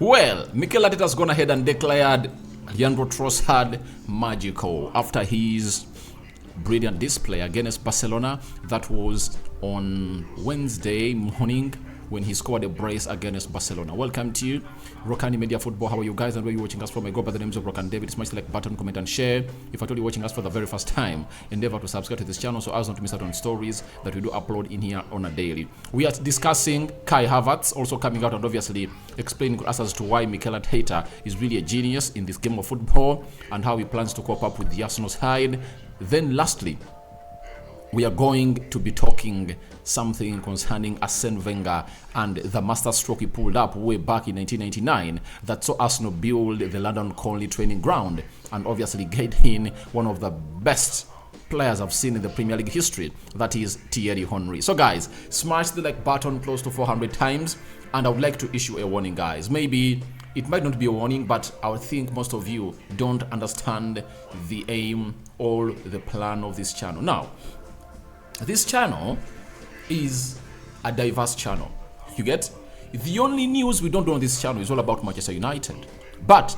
Well, Mikel Arteta has gone ahead and declared Leandro Trossard magical after his brilliant display against Barcelona. That was on Wednesday morning when he scored a brace against Barcelona. Welcome to you, Rokani Media Football. How are you guys and where are you watching us from? I go by the names of Rokani David. Smash the like button, comment and share. If you're watching us for the very first time, endeavor to subscribe to this channel so as not to miss out on stories that we do upload in here on a daily. We are discussing Kai Havertz also coming out and obviously explaining to us as to why Mikel Arteta is really a genius in this game of football and how he plans to cope up with the Arsenal side. Then lastly, we are going to be talking something concerning Arsene Wenger and the masterstroke he pulled up way back in 1999 that saw Arsenal build the London Colney training ground and obviously get in one of the best players I've seen in the Premier League history, that is Thierry Henry. So guys, smash the like button close to 400 times and I would like to issue a warning, guys. Maybe it might not be a warning, but I think most of you don't understand the aim or the plan of this channel. Now, this channel is a diverse channel. You get? The only news we don't do on this channel is all about Manchester United. But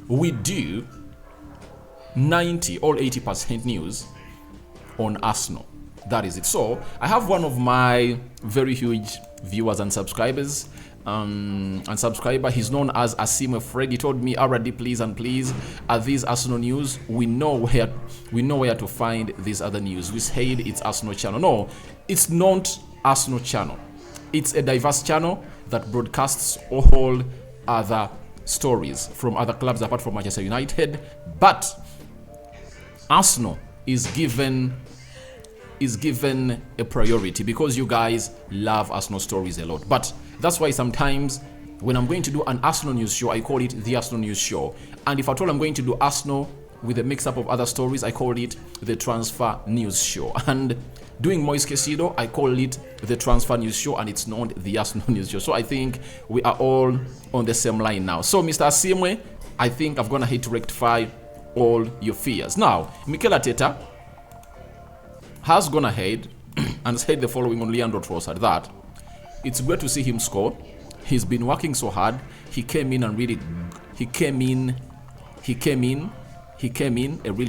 we do 90 or 80% news on Arsenal. That is it. So I have one of my very huge viewers and subscribers. He's known as Arsene Wenger. He told me, already, please are these Arsenal news? We know where to find this other news. We said it's Arsenal channel. No, it's not Arsenal channel. It's a diverse channel that broadcasts all other stories from other clubs apart from Manchester United. But Arsenal is given a priority because you guys love Arsenal stories a lot. But that's why sometimes when I'm going to do an Arsenal news show, I call it the Arsenal news show. And if at all I'm going to do Arsenal with a mix-up of other stories, I call it the transfer news show. And doing Moise Caicedo, I call it the transfer news show, and it's not the Arsenal news show. So I think we are all on the same line now. So Mr. Arsene, I think I've gone ahead to rectify all your fears. Now, Mikel Arteta has gone ahead and said the following on Leandro Trossard, that it's great to see him score. He's been working so hard. He came in a really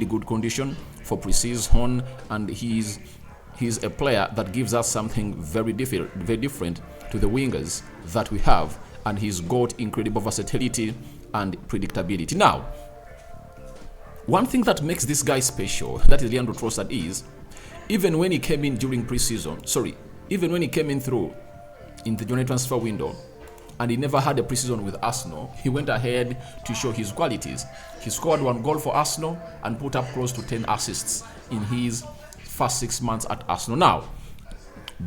good condition for pre-season, and he's a player that gives us something very different to the wingers that we have, and he's got incredible versatility and predictability. Now, one thing that makes this guy special, that is Leandro Trossard, is even when he came in through in the January transfer window and he never had a preseason with Arsenal, he went ahead to show his qualities. He scored 1 goal for Arsenal and put up close to 10 assists in his first 6 months at Arsenal. Now,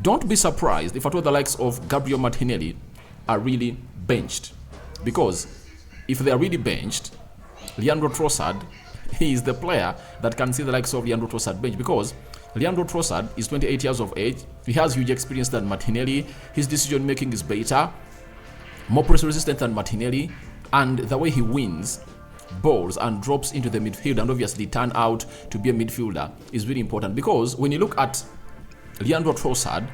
don't be surprised if at all the likes of Gabriel Martinelli are really benched, because if they are really benched, Leandro Trossard, he is the player that can see the likes of Leandro Trossard bench, because Leandro Trossard is 28 years of age. He has huge experience than Martinelli. His decision making is better, more pressure resistant than Martinelli, and the way he wins balls and drops into the midfield and obviously turn out to be a midfielder is really important, because when you look at Leandro Trossard,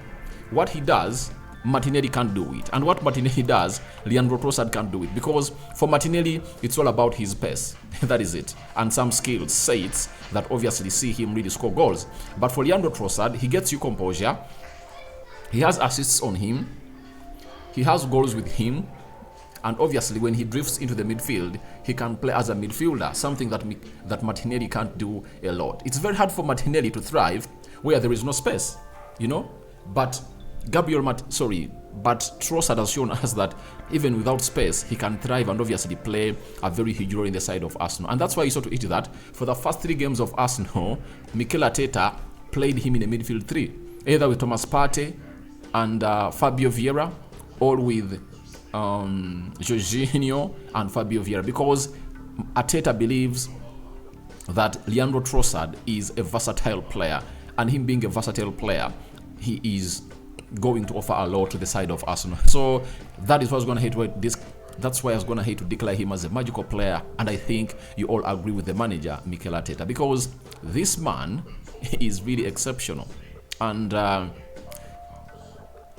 what he does, Martinelli can't do it, and what Martinelli does, Leandro Trossard can't do it, because for Martinelli it's all about his pace. That is it, and some skills, sets that obviously see him really score goals. But for Leandro Trossard, he gets you composure, he has assists on him, he has goals with him, and obviously when he drifts into the midfield, he can play as a midfielder, something that Martinelli can't do a lot. It's very hard for Martinelli to thrive where there is no space, you know, but Trossard has shown us that even without space, he can thrive and obviously play a very huge role in the side of Arsenal. And that's why you saw to it that for the first 3 games of Arsenal, Mikel Arteta played him in a midfield 3, either with Thomas Partey and Fabio Vieira, or with Jorginho and Fabio Vieira, because Arteta believes that Leandro Trossard is a versatile player, and him being a versatile player, he is going to offer a lot to the side of Arsenal. So that is what's going to hate with this. That's why I was going to hate to declare him as a magical player, and I think you all agree with the manager Mikel Arteta, because this man is really exceptional, and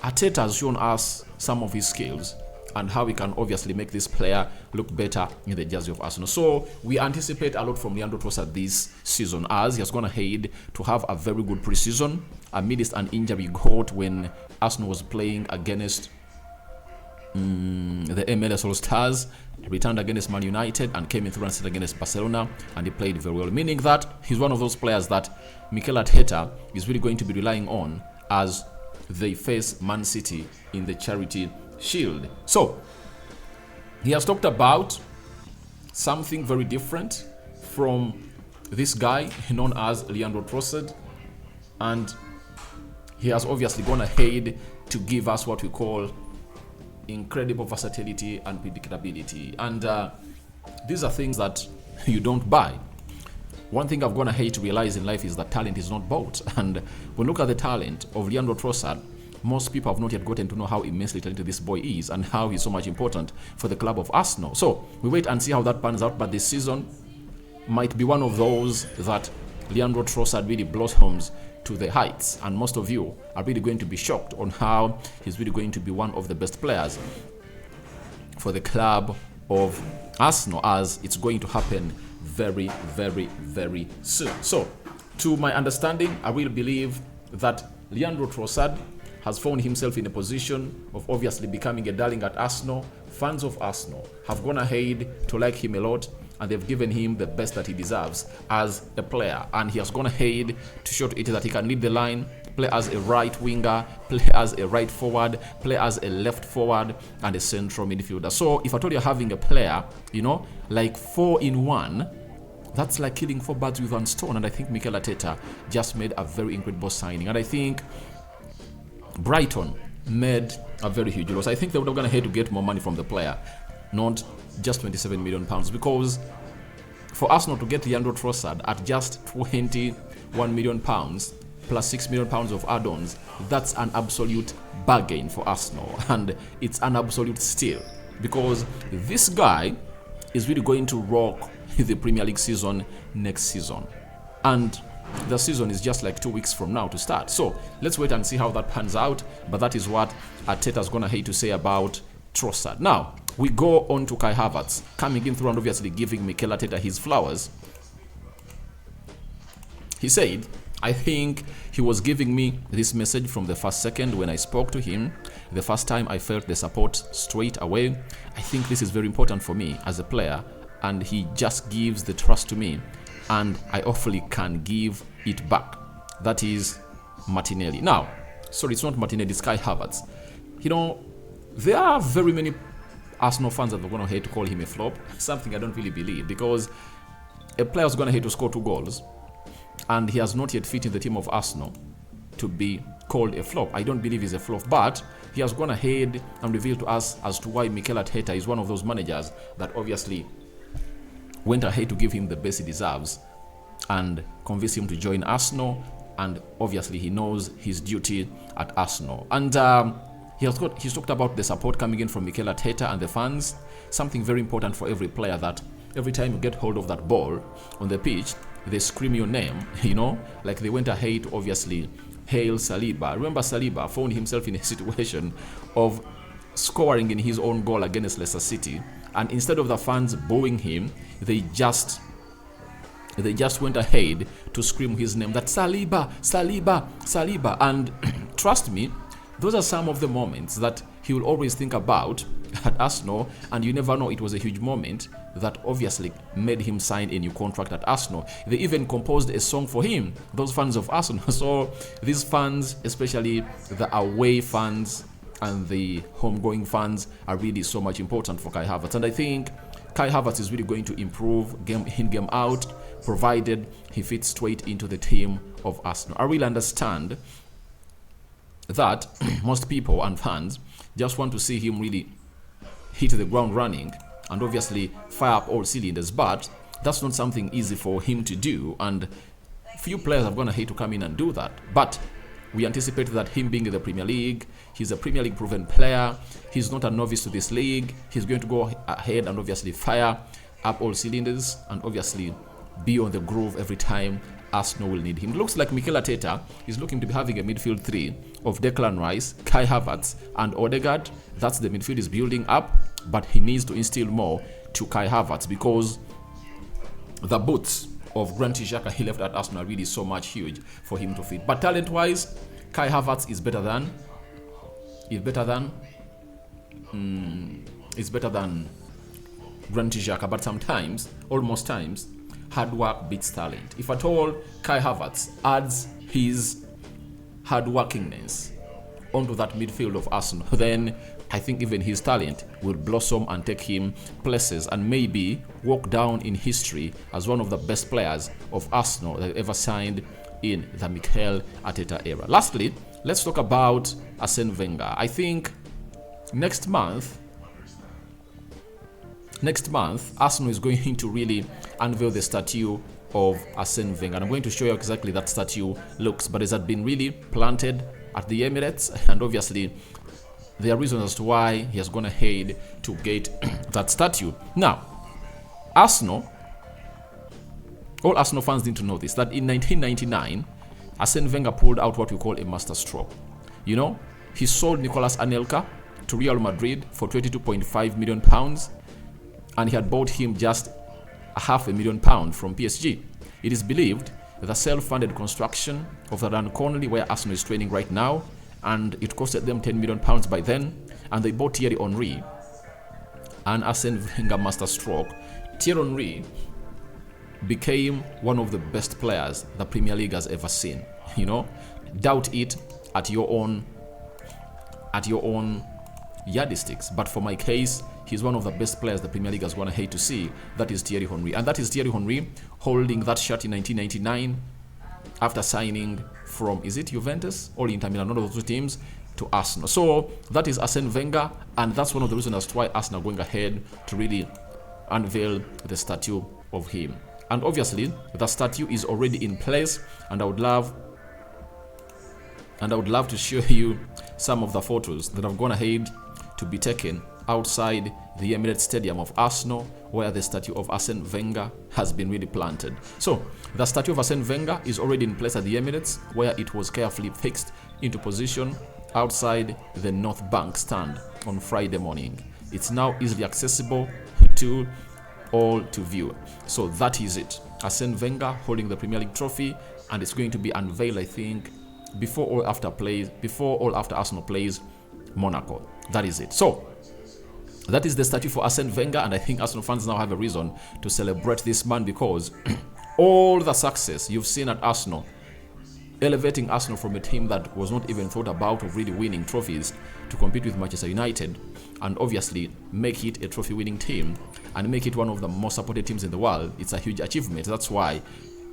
Arteta has shown us some of his skills and how we can obviously make this player look better in the jersey of Arsenal. So we anticipate a lot from Leandro Trossard this season, as he has gone ahead to have a very good preseason amidst an injury he got when Arsenal was playing against the MLS All-Stars. Returned against Man United and came in through and set against Barcelona, and he played very well, meaning that he's one of those players that Mikel Arteta is really going to be relying on as they face Man City in the Charity Shield. So he has talked about something very different from this guy known as Leandro Trossard, and he has obviously gone ahead to give us what we call incredible versatility and predictability, and these are things that you don't buy. One thing I've gone ahead to realize in life is that talent is not bought, and when we look at the talent of Leandro Trossard, most people have not yet gotten to know how immensely talented this boy is and how he's so much important for the club of Arsenal. So we wait and see how that pans out, but this season might be one of those that Leandro Trossard really blossoms to the heights, and most of you are really going to be shocked on how he's really going to be one of the best players for the club of Arsenal, as it's going to happen very, very, very soon. So, to my understanding, I really believe that Leandro Trossard has found himself in a position of obviously becoming a darling at Arsenal. Fans of Arsenal have gone ahead to like him a lot, and they've given him the best that he deserves as a player, and he has gone ahead to show to it that he can lead the line, play as a right winger, play as a right forward, play as a left forward, and a central midfielder. So if I told you having a player, like 4-in-1, that's like killing 4 birds with one stone, and I think Mikel Arteta just made a very incredible signing, and I think Brighton made a very huge loss. I think they would have gone ahead to get more money from the player, not just £27 million, because for Arsenal to get Leandro Trossard at just £21 million plus £6 million of add-ons, that's an absolute bargain for Arsenal, and it's an absolute steal, because this guy is really going to rock the Premier League season next season, and the season is just like 2 weeks from now to start. So let's wait and see how that pans out, but that is what Arteta's gonna hate to say about Trossard. Now we go on to Kai Havertz, coming in through and obviously giving Mikel Arteta his flowers. He said, I think he was giving me this message from the first second when I spoke to him. The first time I felt the support straight away. I think this is very important for me as a player, and he just gives the trust to me, and I hopefully can give it back. That is Martinelli. Now, sorry, it's not Martinelli, it's Kai Havertz. There are very many Arsenal fans that are going to hate to call him a flop, something I don't really believe, because a player is going to hate to score 2 goals, and he has not yet fit in the team of Arsenal to be called a flop. I don't believe he's a flop, but he has gone ahead and revealed to us as to why Mikel Arteta is one of those managers that obviously went ahead to give him the best he deserves and convince him to join Arsenal, and obviously he knows his duty at Arsenal. And he's talked about the support coming in from Mikel Arteta and the fans, something very important for every player, that every time you get hold of that ball on the pitch, they scream your name, like they went ahead to obviously hail Saliba. Remember, Saliba found himself in a situation of scoring in his own goal against Leicester City, and instead of the fans booing him, they just went ahead to scream his name, that Saliba, Saliba, Saliba. And trust me, those are some of the moments that he will always think about at Arsenal, and you never know, it was a huge moment that obviously made him sign a new contract at Arsenal. They even composed a song for him, those fans of Arsenal. So these fans, especially the away fans and the homegoing fans, are really so much important for Kai Havertz, and I think Kai Havertz is really going to improve game in, game out, provided he fits straight into the team of Arsenal. I really understand that most people and fans just want to see him really hit the ground running and obviously fire up all cylinders, but that's not something easy for him to do, and few players are going to hate to come in and do that. But we anticipate that him being in the Premier League, he's a Premier League proven player, he's not a novice to this league, he's going to go ahead and obviously fire up all cylinders and obviously be on the groove every time Arsenal will need him. It looks like Mikel Arteta is looking to be having a midfield 3 of Declan Rice, Kai Havertz, and Odegaard. That's the midfield is building up, but he needs to instill more to Kai Havertz because the boots of Granit Xhaka he left at Arsenal are really so much huge for him to fit. But talent-wise, Kai Havertz is better than Granit Xhaka, but sometimes, almost times, hard work beats talent. If at all Kai Havertz adds his hardworkingness onto that midfield of Arsenal, then I think even his talent will blossom and take him places and maybe walk down in history as one of the best players of Arsenal that ever signed in the Mikel Arteta era. Lastly, let's talk about Arsene Wenger. I think next month, Arsenal is going to really unveil the statue of Arsene Wenger. And I'm going to show you exactly that statue looks, but it has been really planted at the Emirates, and obviously there are reasons as to why he has gone ahead to get that statue. Now, all Arsenal fans need to know this, that in 1999, Arsene Wenger pulled out what we call a masterstroke. You know, he sold Nicolas Anelka to Real Madrid for £22.5 million, and he had bought him just £500,000 from PSG. It is believed the self-funded construction of the Run Connolly, where Arsenal is training right now, and it costed them £10 million by then, and they bought Thierry Henry and Arsene Wenger masterstroke. Thierry Henry became one of the best players the Premier League has ever seen. You know, doubt it at your own yardsticks, but for my case, he's one of the best players the Premier League has gone ahead to see. That is Thierry Henry, and that is Thierry Henry holding that shirt in 1999 after signing from, is it Juventus or Inter Milan, one of those two teams, to Arsenal. So that is Arsene Wenger, and that's one of the reasons as to why Arsenal are going ahead to really unveil the statue of him. And obviously, the statue is already in place, and I would love to show you some of the photos that have gone ahead to be taken outside the Emirates Stadium of Arsenal, where the statue of Arsene Wenger has been really planted. So the statue of Arsene Wenger is already in place at the Emirates, where it was carefully fixed into position outside the North Bank stand on Friday morning. It's now easily accessible to all to view. So that is it. Arsene Wenger holding the Premier League trophy, and it's going to be unveiled, I think, before or after Arsenal plays Monaco. That is it. So that is the statue for Arsene Wenger, and I think Arsenal fans now have a reason to celebrate this man, because all the success you've seen at Arsenal, elevating Arsenal from a team that was not even thought about of really winning trophies to compete with Manchester United, and obviously make it a trophy-winning team and make it one of the most supported teams in the world. It's a huge achievement. That's why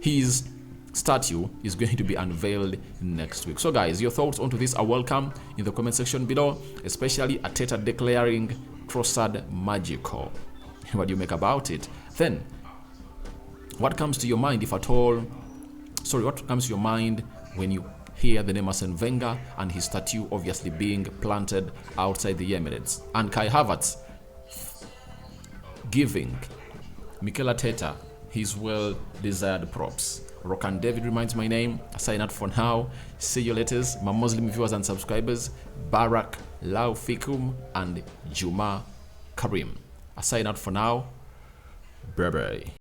his statue is going to be unveiled next week. So guys, your thoughts onto this are welcome in the comment section below, especially Arteta declaring Trossard magical. What do you make about it? Then, what comes to your mind, if at all? What comes to your mind when you hear the name Arsene Wenger and his statue obviously being planted outside the Emirates, and Kai Havertz giving Mikel Arteta his well-desired props? Rokani David remains my name. I sign out for now. See you later, my Muslim viewers and subscribers. Barak, Lau Fikum, and Juma Karim. I sign out for now. Bye bye.